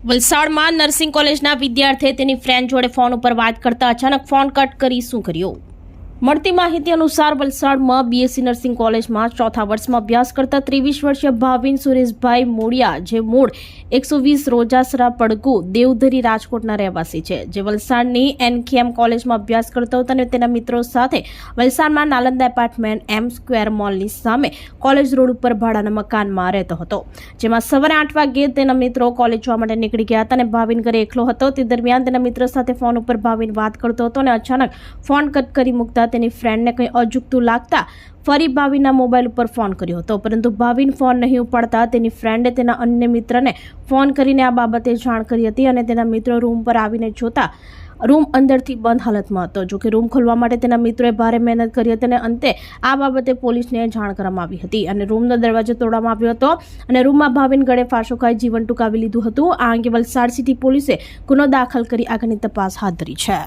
વલસાડમાં નર્સિંગ કોલેજના વિદ્યાર્થીએ તેની ફ્રેન્ડ જોડે ફોન ઉપર વાત કરતા અચાનક ફોન કટ કરી શું કર્યું? મળતી માહિતી અનુસાર વલસાડમાં બીએસસી નર્સિંગ કોલેજમાં ચોથા વર્ષમાં અભ્યાસ કરતા 23 વર્ષીય ભાવિન સુરેશભાઈ મોડિયા, જે મૂળ 120 રોજાસરા પડગુ દેવધરી રાજકોટના રહેવાસી છે, જે વલસાડની એનકેએમ કોલેજમાં અભ્યાસ કરતો હતો અને તેના મિત્રો સાથે વલસાડમાં નાલંદા એપાર્ટમેન્ટ એમ સ્ક્વેર મોલની સામે કોલેજ રોડ ઉપર ભાડાના મકાનમાં રહેતો હતો, જેમાં સવારે 8 વાગ્યે તેના મિત્રો કોલેજ જવા માટે નીકળી ગયા હતા અને ભાવિન ઘરે એકલો હતો. તે દરમિયાન તેના મિત્રો સાથે ફોન ઉપર ભાવિન વાત કરતો હતો અને અચાનક ફોન કટ કરી મૂકતા તેની ફ્રેન્ડને કંઈ અજુગતું લાગતા ફરી ભાવિનના મોબાઈલ ઉપર ફોન કર્યો હતો, પરંતુ ભાવિન ફોન નહીં ઉપાડતા તેની ફ્રેન્ડે તેના અન્ય મિત્રને ફોન કરીને આ બાબતે જાણ કરી હતી અને તેના મિત્રો રૂમ પર આવીને જોતા રૂમ અંદરથી બંધ હાલતમાં હતો. જોકે રૂમ ખોલવા માટે તેના મિત્રોએ ભારે મહેનત કરી હતી અને અંતે આ બાબતે પોલીસને જાણ કરવામાં આવી હતી અને રૂમનો દરવાજો તોડવામાં આવ્યો હતો અને રૂમમાં ભાવિન ગળે ફાંસો ખાઈ જીવન ટૂંકાવી લીધું હતું. આ અંગે વલસાડ સિટી પોલીસે ગુનો દાખલ કરી આગળની તપાસ હાથ ધરી છે.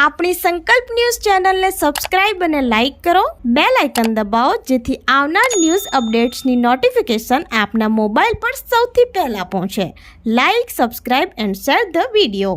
આપણી સંકલ્પ ન્યૂઝ ચેનલને સબસ્ક્રાઇબ અને લાઇક કરો, બેલ આઇકન દબાવો, જેથી આવનાર ન્યૂઝ અપડેટ્સની નોટિફિકેશન આપના મોબાઈલ પર સૌથી પહેલા પહોંચે. Like, subscribe and share the video.